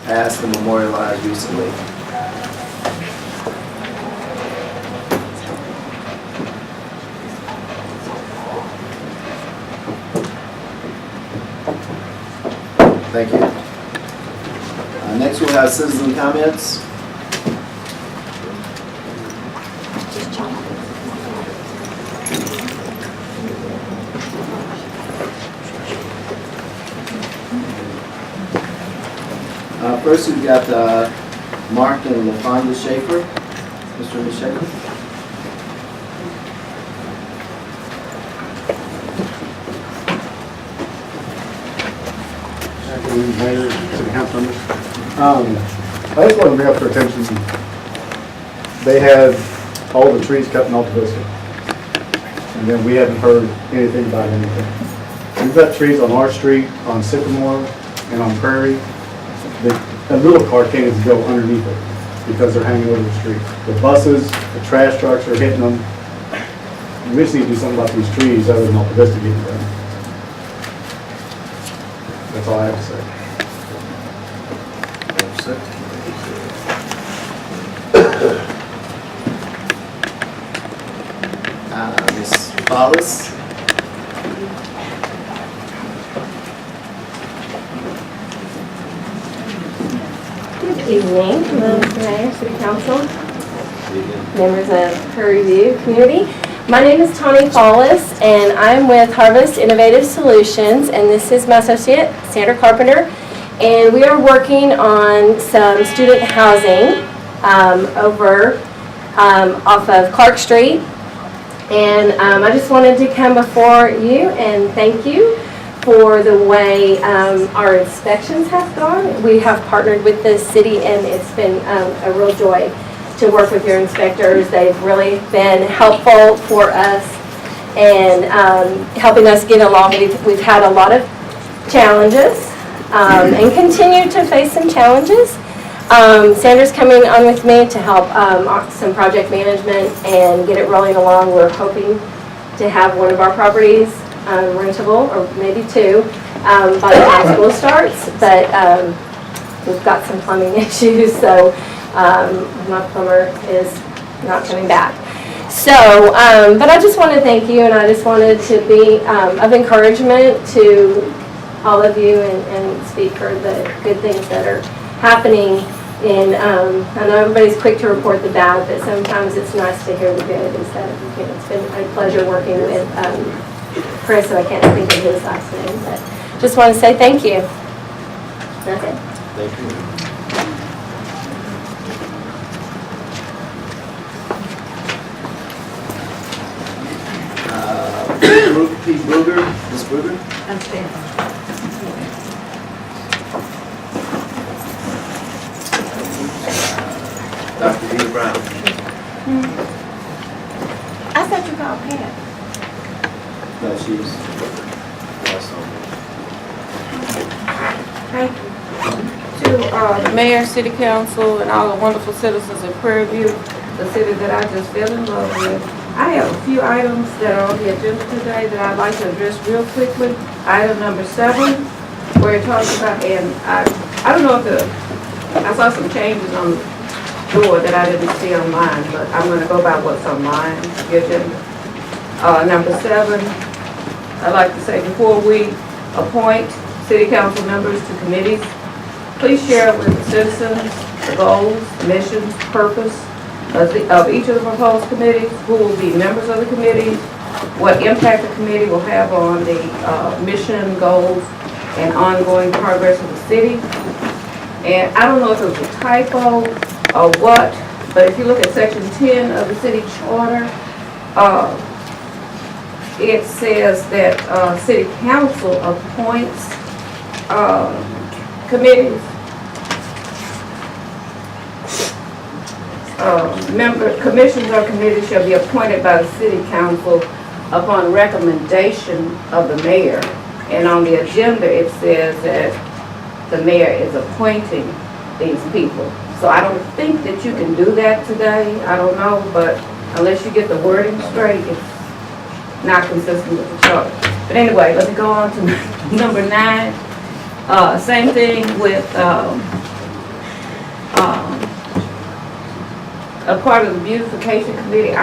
passed and memorialized recently. Thank you. Next we'll have citizen comments. First we've got Mark and LaFonda Schaefer. Mr. Schaefer. Mayor, City Council members. I just want to bring up their attention, they had all the trees cut in Alta Vista. And then we haven't heard anything about anything. We've got trees on our street, on Sycamore, and on Prairie. A little car can't even go underneath it because they're hanging over the street. The buses, the trash trucks are hitting them. We just need to do something about these trees other than Alta Vista getting done. That's all I have to say. Ms. Follis. Good evening, Mr. Mayor, City Council, members of Prairie View community. My name is Tawny Follis, and I'm with Harvest Innovative Solutions, and this is my associate, Sandra Carpenter, and we are working on some student housing over off of Clark Street, and I just wanted to come before you and thank you for the way our inspections have gone. We have partnered with the city, and it's been a real joy to work with your inspectors. They've really been helpful for us and helping us get along. We've had a lot of challenges and continue to face some challenges. Sandra's coming on with me to help some project management and get it rolling along. We're hoping to have one of our properties rentable, or maybe two, by the time school starts, but we've got some plumbing issues, so my plumber is not coming back. So, but I just want to thank you, and I just wanted to be of encouragement to all of you and speak for the good things that are happening. And I know everybody's quick to report the bad, but sometimes it's nice to hear the good. It's been a pleasure working with Chris, and I can't think of his last name, but just want to say thank you. That's it. Thank you. Pete Bruger, Ms. Bruger. I'm standing. Dr. Dina Brown. I thought you called Pat. No, she's last on. Thank you. To the mayor, city council, and all the wonderful citizens of Prairie View, the city that I just fell in love with. I have a few items that are on the agenda today that I'd like to address real quickly. Item number 7, where it talks about, and I don't know if I saw some changes on the door that I didn't see online, but I'm going to go by what's online, the agenda. Number 7, I'd like to say before we appoint city council members to committees, please share with the citizens the goals, missions, purpose of each of the proposed committees, who will be members of the committee, what impact the committee will have on the mission, goals, and ongoing progress of the city. And I don't know if it was a typo or what, but if you look at section 10 of the city charter, it says that city council appoints committees. Commissions or committees shall be appointed by the city council upon recommendation of the mayor. And on the agenda, it says that the mayor is appointing these people. So I don't think that you can do that today. I don't know, but unless you get the wording straight, it's not consistent with the charter. But anyway, let me go on to number 9. Same thing with a part of the beautification committee,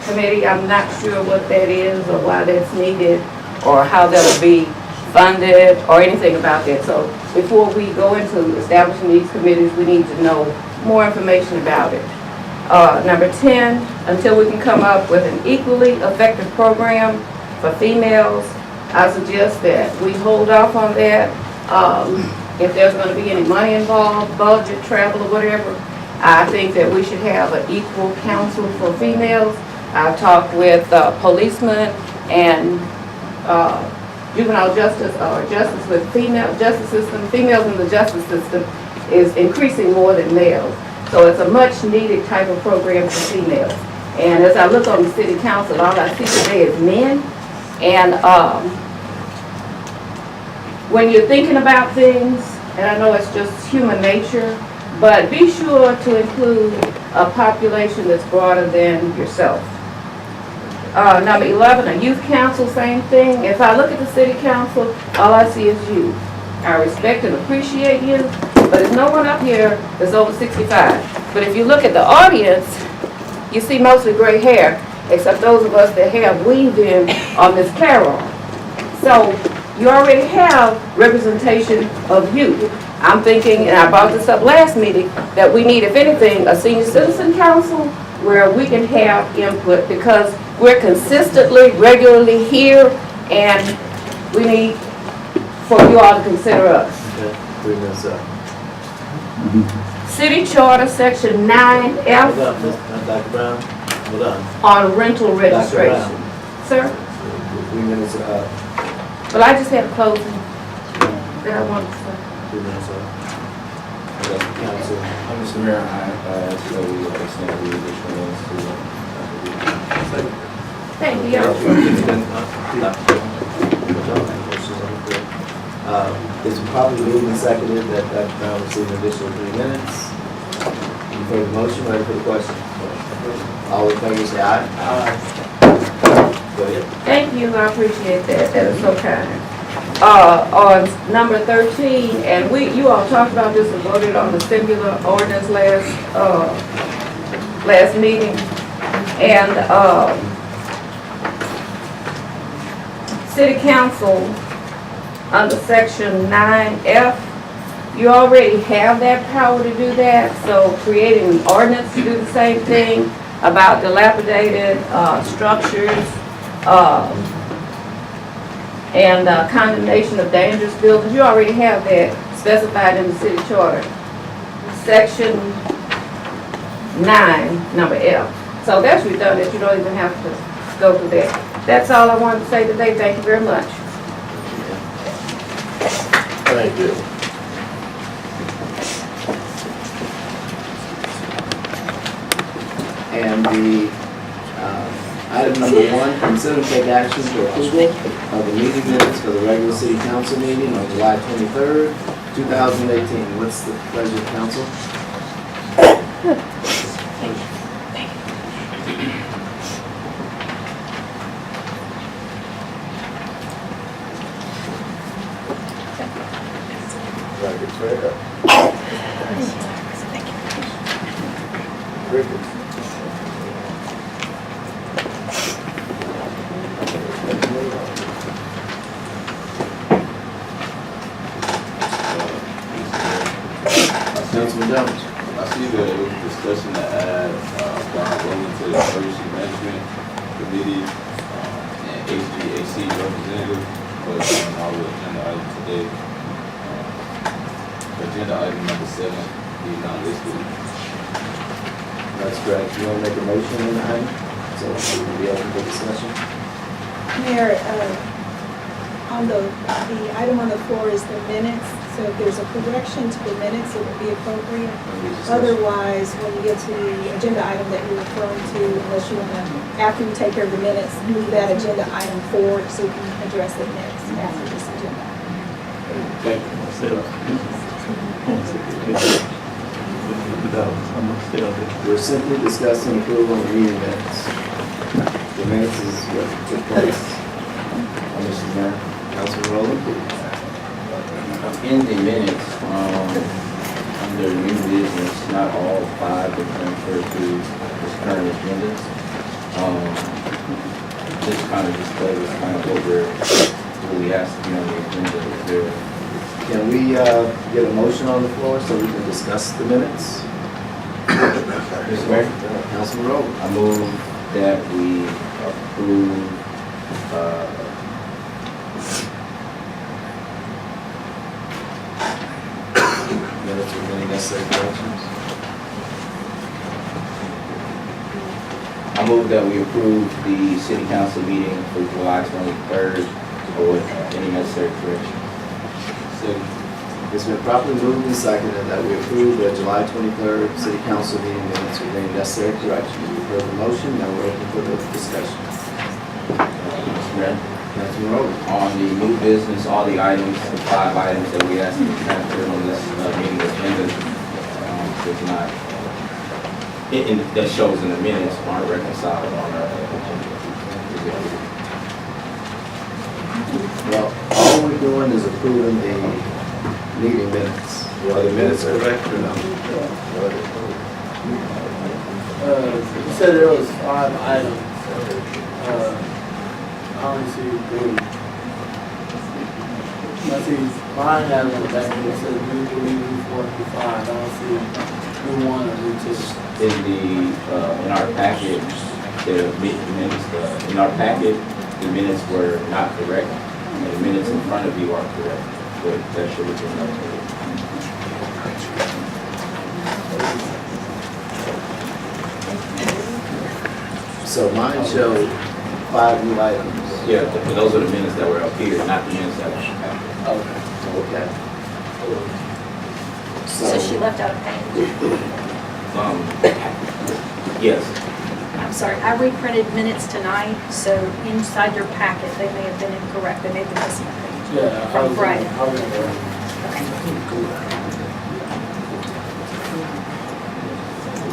committee. I'm not sure what that is or why that's needed or how that'll be funded or anything about that. So before we go into establishing these committees, we need to know more information about it. Number 10, until we can come up with an equally effective program for females, I suggest that we hold off on that. If there's going to be any money involved, budget, travel, or whatever, I think that we should have an equal council for females. I've talked with policemen and juvenile justice or justice with female justice system. Females in the justice system is increasing more than males. So it's a much needed type of program for females. And as I look on the city council, all I see today is men. And when you're thinking about things, and I know it's just human nature, but be sure to include a population that's broader than yourself. Number 11, a youth council, same thing. If I look at the city council, all I see is youth. I respect and appreciate you, but there's no one up here that's over 65. But if you look at the audience, you see mostly gray hair, except those of us that have weaved in on Miss Carol. So you already have representation of youth. I'm thinking, and I brought this up last meeting, that we need, if anything, a senior citizen council where we can have input because we're consistently, regularly here, and we need for you all to consider us. Okay, 3 minutes up. City Charter, Section 9F Hold on, Dr. Brown, hold on. on rental registration. Sir? 3 minutes up. Well, I just had a closing that I wanted to say. 3 minutes up. Council. Mr. Mayor, I ask that we extend the additional minutes to Thank you. It's probably moved and seconded that Dr. Brown receive an additional 3 minutes. You've heard the motion, ready for the question? All in favor say aye. Aye. Go ahead. Thank you, I appreciate that, that is so kind. On number 13, and you all talked about this and voted on the singular ordinance last meeting, and City Council under Section 9F, you already have that power to do that, so creating an ordinance to do the same thing about dilapidated structures, and condemnation of dangerous buildings, you already have that specified in the city charter. Section 9, number F. So that's redundant, you don't even have to go through that. That's all I wanted to say today, thank you very much. Thank you. And the item number 1, consider and take action for approval of the meeting minutes for the regular city council meeting on July 23rd, 2018. What's the pleasure of council? Councilman Jones. I see that it was a discussion to add Brian Bowman to the Emergency Management Committee and HVAC representative, but on our agenda item today, agenda item number 7, he's not listed. That's correct. You want to make a motion on the item? So we'll be open for discussion. Mayor, on the item on the floor is the minutes, so if there's a correction to the minutes, it would be appropriate. Otherwise, when you get to the agenda item that you're referring to, unless you want to, after you take care of the minutes, move that agenda item forward so we can address it next after this agenda. We're simply discussing approval of the meeting minutes. The minutes is what took place. Mr. Mayor, Councilman Rowland. In the minutes, under under new business, not all 5 but transfer to this current agenda. This kind of displays kind of what we asked to be on the agenda there. Can we get a motion on the floor so we can discuss the minutes? Mr. Mayor, Councilman Rowland. I move that we approve, Minutes with any necessary corrections? I move that we approve the city council meeting for July 23rd with any necessary corrections. It's been properly moved and seconded that we approve the July 23rd city council meeting minutes with any necessary corrections. You've heard the motion, now we're open for the discussion. Mr. Mayor, Councilman Rowland. on the new business, all the items, the 5 items that we asked to transfer on this meeting agenda, does not, that shows in the minutes aren't reconciled on our agenda. Well, all we're doing is approving the meeting minutes. Are the minutes correct or no? You said there was 5 items. I only see 3. I see mine has on the back, it says new 3, new 4, new 5. I don't see new 1 or new 2. In our packet, in our packet, the minutes were not correct, and the minutes in front of you are correct, but that should have been noted. So mine showed 5 new items. Yeah, but those are the minutes that were up here, not the minutes that were in the packet. Okay. So she left out a page. Yes, I'm sorry, I reprinted minutes tonight, so inside your packet, they may have been incorrect. They may have been missing a page. Yeah, I From was Friday.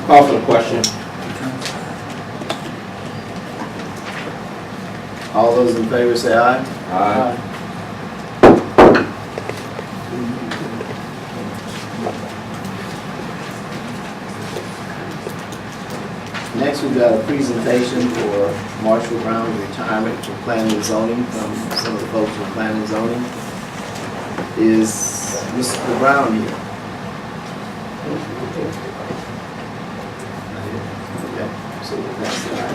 call for the question. All those in favor say aye. Aye. Next, we've got a presentation for Marshall Brown's retirement from planning and zoning, from some of the folks from planning and zoning. Is Mr. Brown here? Okay, so we'll pass that.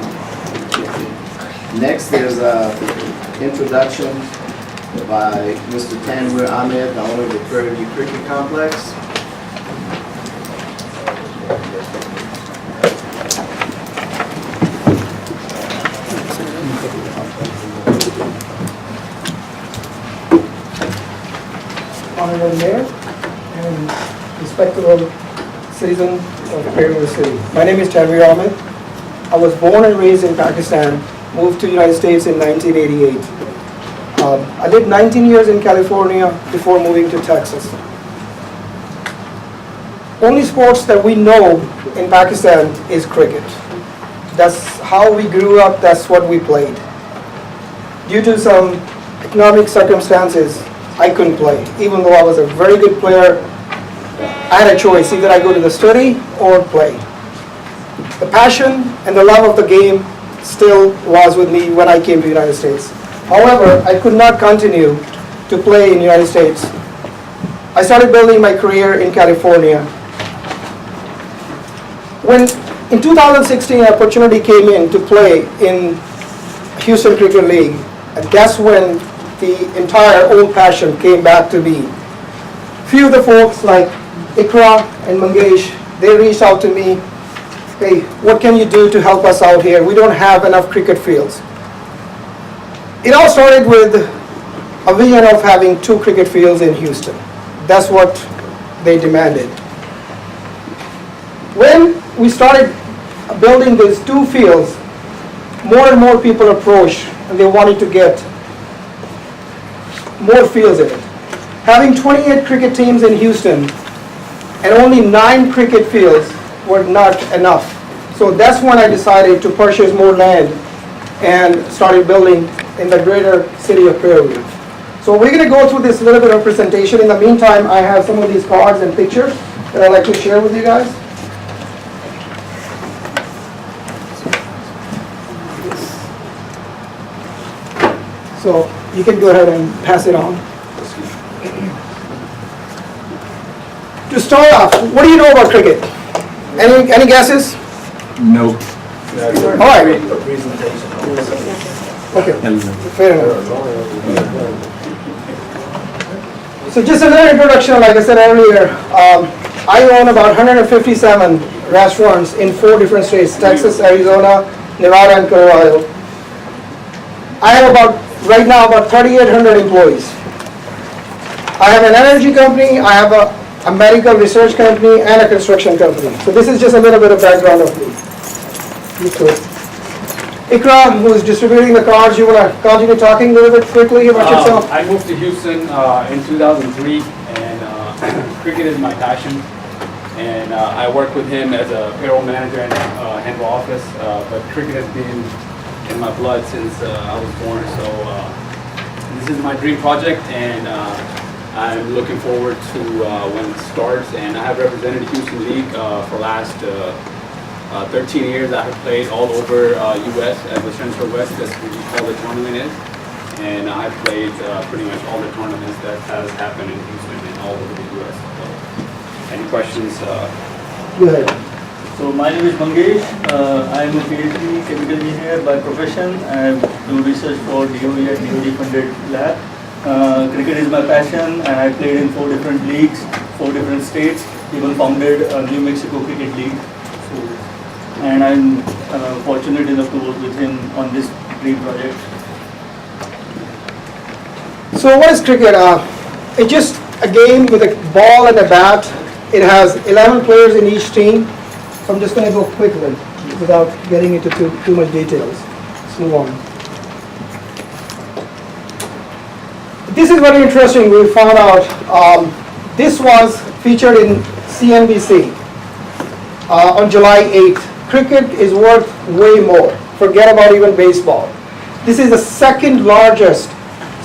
Next, there's a introduction by Mr. Tanwir Ahmed, the owner of the Prairie View Cricket Complex. Honorable Mayor and respectable citizens of Prairie View City. My name is Tanwir Ahmed. I was born and raised in Pakistan, moved to the United States in 1988. I did 19 years in California before moving to Texas. Only sports that we know in Pakistan is cricket. That's how we grew up, that's what we played. Due to some economic circumstances, I couldn't play. Even though I was a very good player, I had a choice, either I go to the study or play. The passion and the love of the game still was with me when I came to the United States. However, I could not continue to play in the United States. I started building my career in California. When in 2016 an opportunity came in to play in Houston Cricket League, and that's when the entire old passion came back to me. Few of the folks like Ikra and Mangesh, they reached out to me, hey, what can you do to help us out here? We don't have enough cricket fields. It all started with a vision of having 2 cricket fields in Houston. That's what they demanded. When we started building these 2 fields, more and more people approached and they wanted to get more fields in it. Having 28 cricket teams in Houston and only 9 cricket fields were not enough. So that's when I decided to purchase more land and started building in the greater city of Prairie View. So we're going to go through this little bit of presentation. In the meantime, I have some of these cards and pictures. that I'd like to share with you guys. So you can go ahead and pass it on. To start off, what do you know about cricket? Any guesses? No. All right. Okay, fair enough. So just a little introduction, like I said earlier, I own about 157 restaurants in 4 different states, Texas, Arizona, Nevada, and Colorado. I have right now about 3,800 employees. I have an energy company, I have a medical research company, and a construction company. So this is just a little bit of background of me. Ikra, who is distributing the cards, you want to continue talking a little bit quickly about yourself? I moved to Houston in 2003, and cricket is my passion. And I work with him as a payroll manager and handle office, but cricket has been in my blood since I was born. So this is my dream project, and I'm looking forward to when it starts. And I have represented the Houston League for the last 13 years. I have played all over U.S. at the Central West, that's what we call the tournament is. And I've played pretty much all the tournaments that has happened in Houston and all over the U.S. So, any questions? Go ahead. So my name is Mangesh. I am a PhD chemical engineer by profession. I do research for DOE at DOD funded lab. Cricket is my passion, and I played in 4 different leagues, 4 different states. Even founded a New Mexico Cricket League. And I'm fortunate enough to work with him on this dream project. So what is cricket? It's just a game with a ball and a bat. It has 11 players in each team. So I'm just going to go quickly without getting into too much details. Let's move on. This is very interesting. We found out this was featured in CNBC on July 8th. Cricket is worth way more. Forget about even baseball. This is the 2nd largest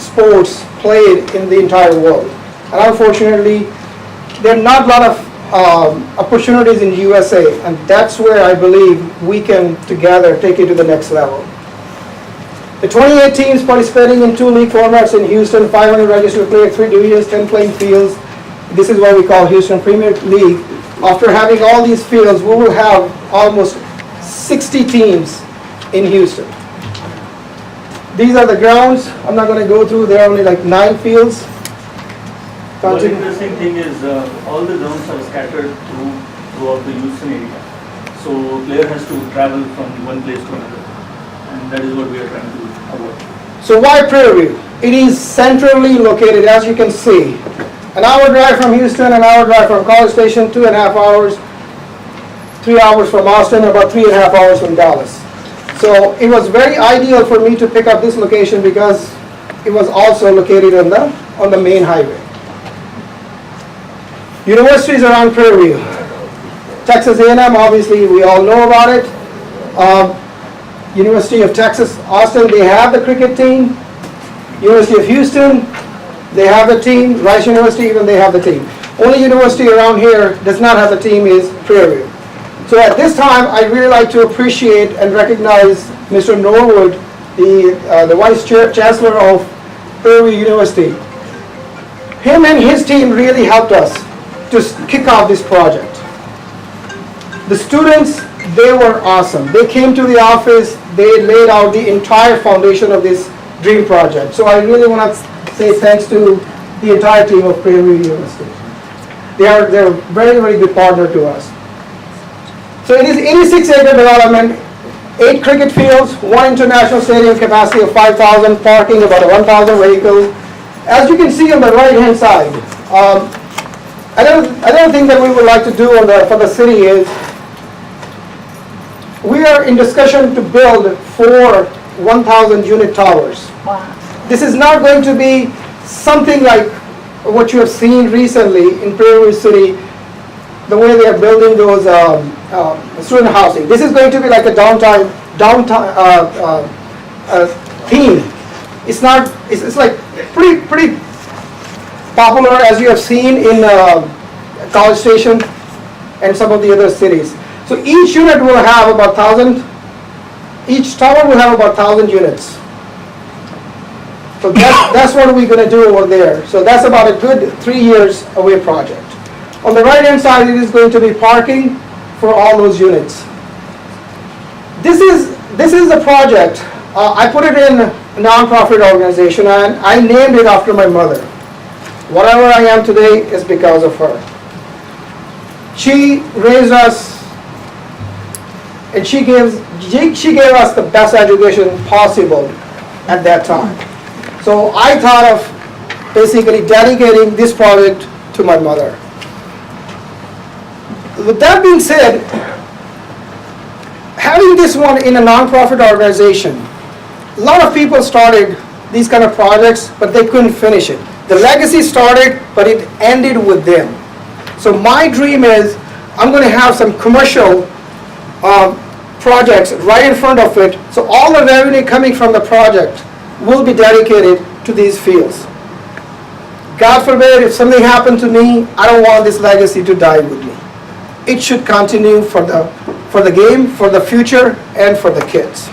sports played in the entire world. And unfortunately, there are not a lot of opportunities in USA, and that's where I believe we can together take it to the next level. The 28 teams participating in 2 league formats in Houston, 500 registered players, 3 divisions, 10 playing fields. This is what we call Houston Premier League. After having all these fields, we will have almost 60 teams in Houston. These are the grounds. I'm not going to go through. There are only like 9 fields. One interesting thing is all the grounds are scattered throughout the Houston area. So a player has to travel from one place to another. And that is what we are trying to avoid. So why Prairie View? It is centrally located, as you can see. An hour drive from Houston, an hour drive from College Station, 2.5 hours, 3 hours from Austin, about 3.5 hours from Dallas. So it was very ideal for me to pick up this location because it was also located on the main highway. Universities around Prairie View. Texas A&M, obviously we all know about it. University of Texas, Austin, they have the cricket team. University of Houston, they have the team. Rice University, even they have the team. Only university around here does not have the team is Prairie View. So at this time, I'd really like to appreciate and recognize Mr. Norwood, the Vice Chancellor of Prairie View University. Him and his team really helped us to kick off this project. The students, they were awesome. They came to the office, they laid out the entire foundation of this dream project. So I really want to say thanks to the entire team of Prairie View University. They're a very, very good partner to us. So it is 86-acre development, 8 cricket fields, 1 international stadium capacity of 5,000, parking about 1,000 vehicles. As you can see on the right-hand side, another thing that we would like to do for the city is we are in discussion to build 4 1,000-unit towers. Wow. This is not going to be something like what you have seen recently in Prairie View City, the way they are building those student housing. This is going to be like a downtown theme. It's not. It's like pretty popular, as you have seen in College Station, and some of the other cities. So each unit will have about 1,000, each tower will have about 1,000 units. So that's what we're gonna do over there. So that's about a good 3 years away project. On the right-hand side, it is going to be parking for all those units. This is a project, I put it in a nonprofit organization, and I named it after my mother. Whatever I am today is because of her. She raised us, and she gave us the best education possible at that time. So I thought of basically dedicating this project to my mother. With that being said, having this one in a nonprofit organization, a lot of people started these kind of projects, but they couldn't finish it. The legacy started, but it ended with them. So my dream is I'm going to have some commercial projects right in front of it, so all the revenue coming from the project will be dedicated to these fields. God forbid, if something happened to me, I don't want this legacy to die with me. It should continue for the game, for the future, and for the kids.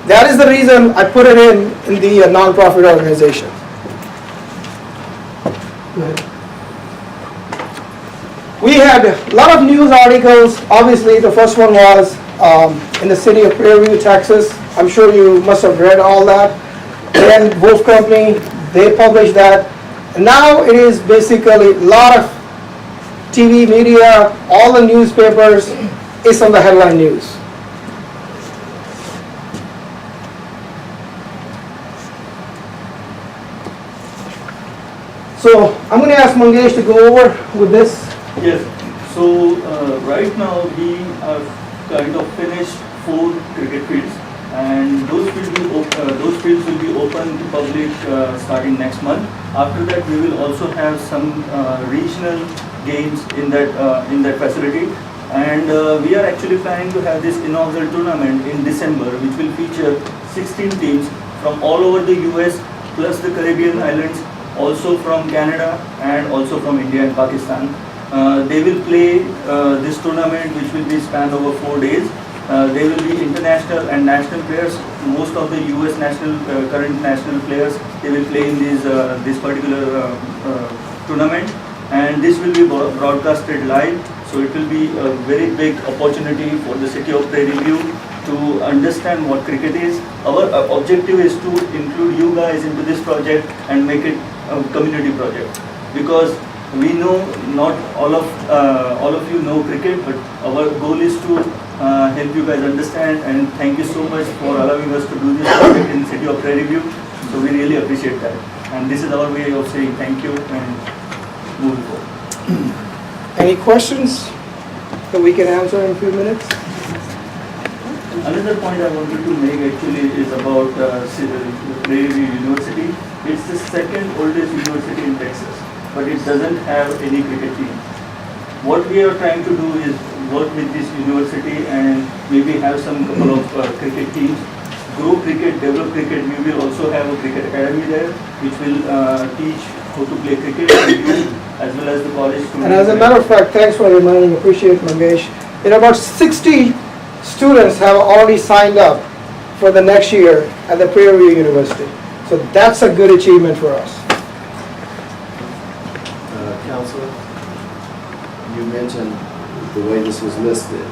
That is the reason I put it in the nonprofit organization. We had a lot of news articles. Obviously, the first one was in the city of Prairie View, Texas. I'm sure you must have read all that. Then Wolf Company, they published that. And now it is basically a lot of TV media, all the newspapers is on the headline news. So I'm going to ask Mangesh to go over with this. Yes, so right now we have kind of finished 4 cricket fields, and those fields will be open to public starting next month. After that, we will also have some regional games in that facility, and we are actually planning to have this inaugural tournament in December, which will feature 16 teams from all over the US plus the Caribbean islands, also from Canada and also from India and Pakistan. They will play this tournament, which will be spanned over 4 days. They will be international and national players. Most of the US current national players, they will play in this particular tournament, and this will be broadcasted live. So it will be a very big opportunity for the city of Prairie View to understand what cricket is. Our objective is to include you guys into this project and make it a community project, because we know not all of you know cricket, but our goal is to help you guys understand, and thank you so much for allowing us to do this project in the city of Prairie View. So we really appreciate that, and this is our way of saying thank you and moving forward. Any questions that we can answer in a few minutes? Another point I wanted to make actually is about Prairie View University. It's the second oldest university in Texas, but it doesn't have any cricket team. What we are trying to do is work with this university and maybe have some couple of cricket teams, grow cricket, develop cricket. We will also have a cricket academy there, which will teach how to play cricket for you as well as the college students. And as a matter of fact, thanks for reminding, appreciate Mangesh. About 60 students have already signed up for the next year at the Prairie View University. So that's a good achievement for us. Counselor, you mentioned the way this was listed.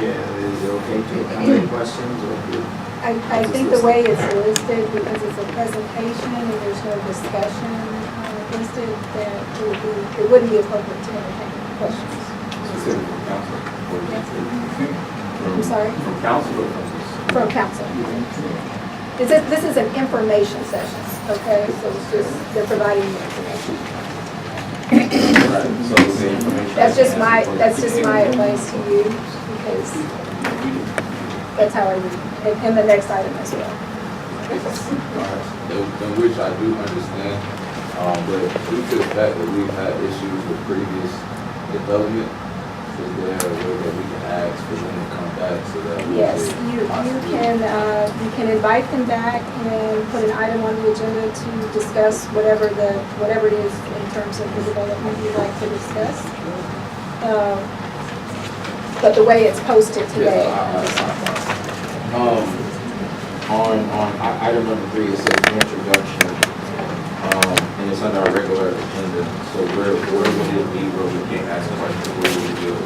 Is it okay to accommodate questions or? I think the way it's listed, because it's a presentation and there's no discussion listed, that it wouldn't be appropriate to entertain questions. Specifically from council. I'm sorry? From council. From council. This is an information session, okay? So it's just, they're providing you information. So the information. That's just my advice to you, because that's how I read it. And the next item as well. In which I do understand, but due to the fact that we've had issues with previous development, is there a way that we can ask for them to come back so that we Yes, could you can invite them back and put an item on the agenda to discuss whatever it is in terms of the development you'd like to discuss. But the way it's posted today. On item number 3, it says introduction, and it's under our regular agenda. So where would it be where we can ask questions? Where would we do it?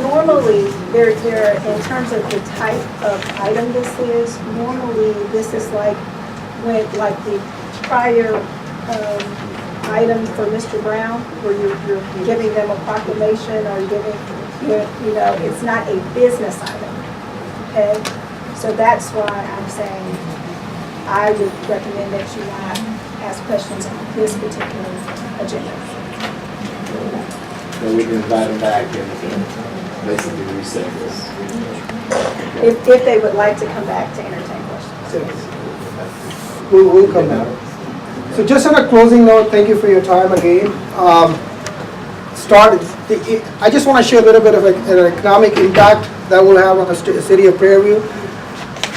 Normally, in terms of the type of item this is, normally this is like the prior item for Mr. Brown, where you're giving them a proclamation or it's not a business item, okay? So that's why I'm saying I would recommend that you not ask questions on this particular agenda. Then we can invite them back and basically reset this. If they would like to come back to entertain questions. We'll come back. So just on a closing note, thank you for your time again. I just want to share a little bit of an economic impact that will have on the city of Prairie View.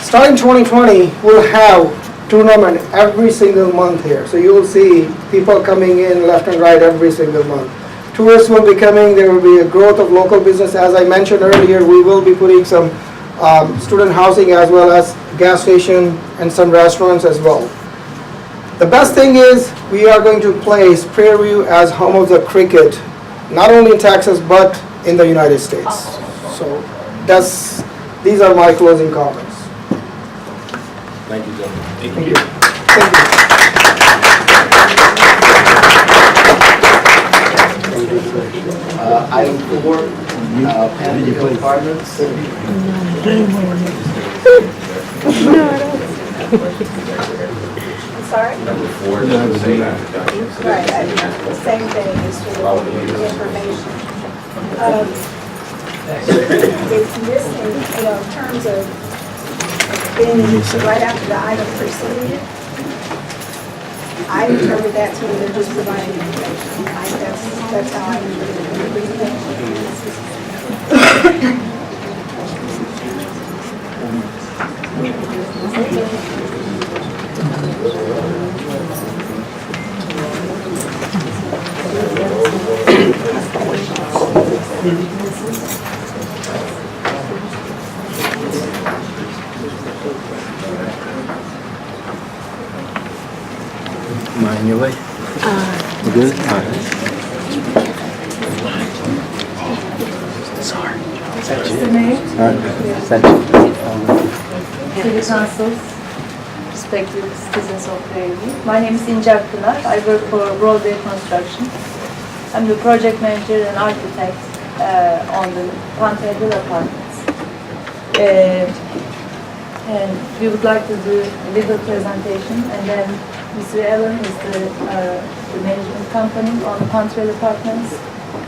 Starting 2020, we'll have tournament every single month here. So you will see people coming in left and right every single month. Tourists will be coming, there will be a growth of local business. As I mentioned earlier, we will be putting some student housing as well as gas station and some restaurants as well. The best thing is we are going to place Prairie View as home of the cricket, not only in Texas but in the United States. So these are my closing comments. Thank you, gentlemen. Thank you. Thank you. Item 4, Panama Hill Apartments. I'm sorry? Number 4 is the same introduction. Right, the same thing is for the information. It's missing, in terms of being right after the item preceded. I interpret that to mean they're just providing information. That's how I interpret Mind your way. We're good? All right. Sorry. Mr. Mayor, All right. Thank you. City Councils, respected citizens of Prairie View. My name is İnce Akpınar. I work for Broadway Construction. I'm the project manager and architect on the Pantheon Hill Apartments. And we would like to do a little presentation, and then Mr. Allen is the management company on the Pantheon Apartments.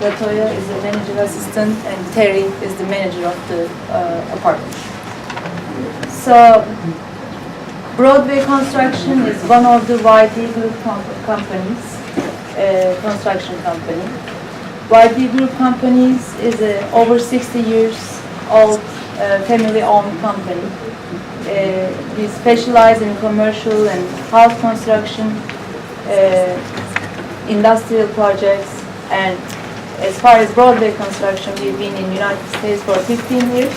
Latoya is the manager assistant, and Terry is the manager of the apartment. So, Broadway Construction is one of the YP Group companies, construction company. YP Group Companies is a over 60 years old family-owned company. We specialize in commercial and house construction, industrial projects, and as far as Broadway construction, we've been in the United States for 15 years.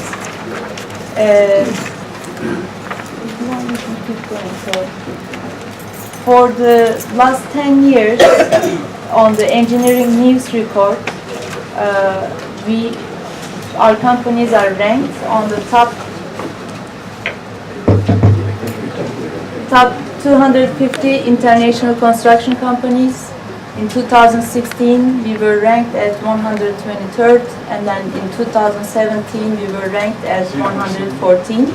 For the last 10 years, on the engineering news report, our companies are ranked on the top 250 international construction companies. In 2016, we were ranked as 123rd, and then in 2017, we were ranked as 114.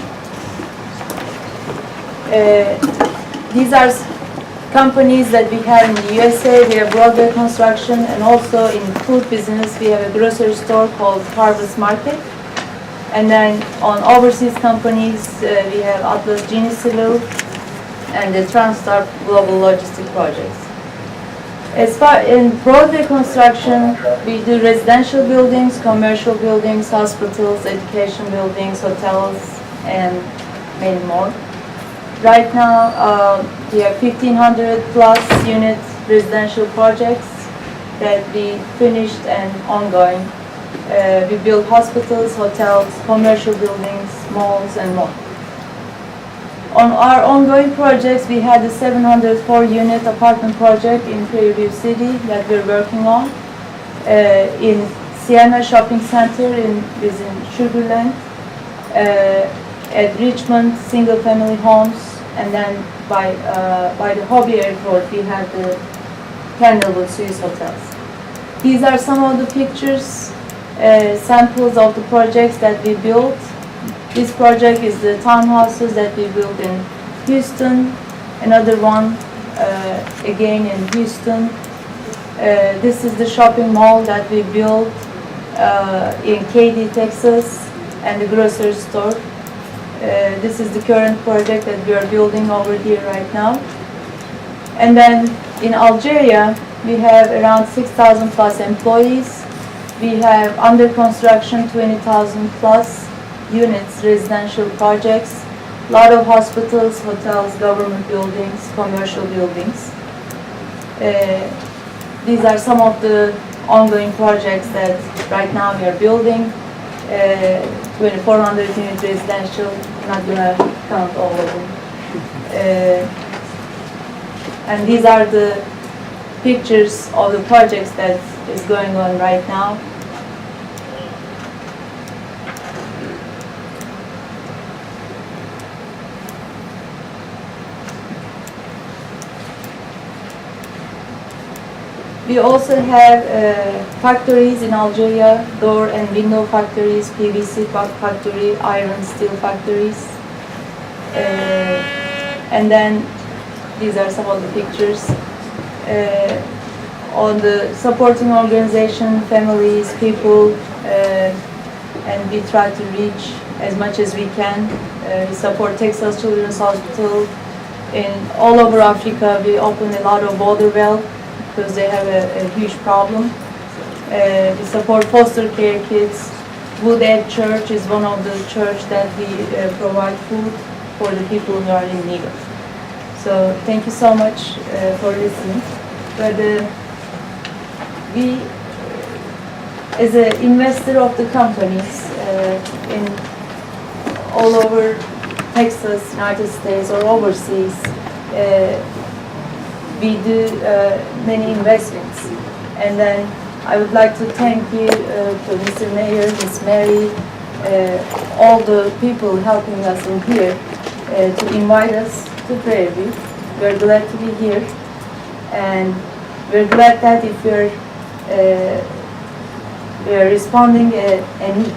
These are companies that we have in the USA. We have Broadway Construction, and also in food business, we have a grocery store called Harvest Market. And then on overseas companies, we have Atlas Genie Civil and the Transstar Global Logistic Projects. As far in Broadway construction, we do residential buildings, commercial buildings, hospitals, education buildings, hotels, and many more. Right now, we have 1,500 plus unit residential projects that we finished and ongoing. We build hospitals, hotels, commercial buildings, malls, and more. On our ongoing projects, we had a 704-unit apartment project in Prairie View City that we're working on. In Siena Shopping Center within Sugar Land. At Richmond, single-family homes, and then by the Hobby Airport, we have the Candlewood Swiss hotels. These are some of the pictures, samples of the projects that we built. This project is the townhouses that we built in Houston, another one again in Houston. This is the shopping mall that we built in Katy, Texas, and the grocery store. This is the current project that we are building over here right now. And then in Algeria, we have around 6,000 plus employees. We have under construction 20,000 plus units, residential projects, a lot of hospitals, hotels, government buildings, commercial buildings. These are some of the ongoing projects that right now we are building. 2,400 unit residential, not gonna count all of them. And these are the pictures of the projects that is going on right now. We also have factories in Algeria, door and window factories, PVC factory, iron steel factories. And then these are some of the pictures. On the supporting organization, families, people, and we try to reach as much as we can. We support Texas Children's Hospital. In all over Africa, we open a lot of water well, because they have a huge problem. We support foster care kids. Wood Edge Church is one of the church that we provide food for the people who are in need of. So thank you so much for listening. But we, as an investor of the companies in all over Texas, United States, or overseas, we do many investments. And then I would like to thank you to Mr. Mayor, Ms. Mary, all the people helping us in here to invite us to Prairie View. We're glad to be here, and we're glad that if we're responding a need,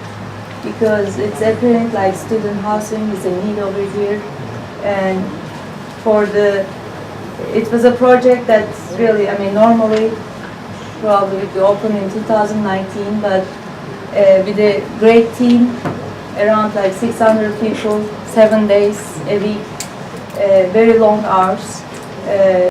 because it's apparent like student housing is a need over here, and it was a project that's really, I mean, normally probably would be open in 2019, but with a great team, around like 600 people, 7 days a week, very long hours.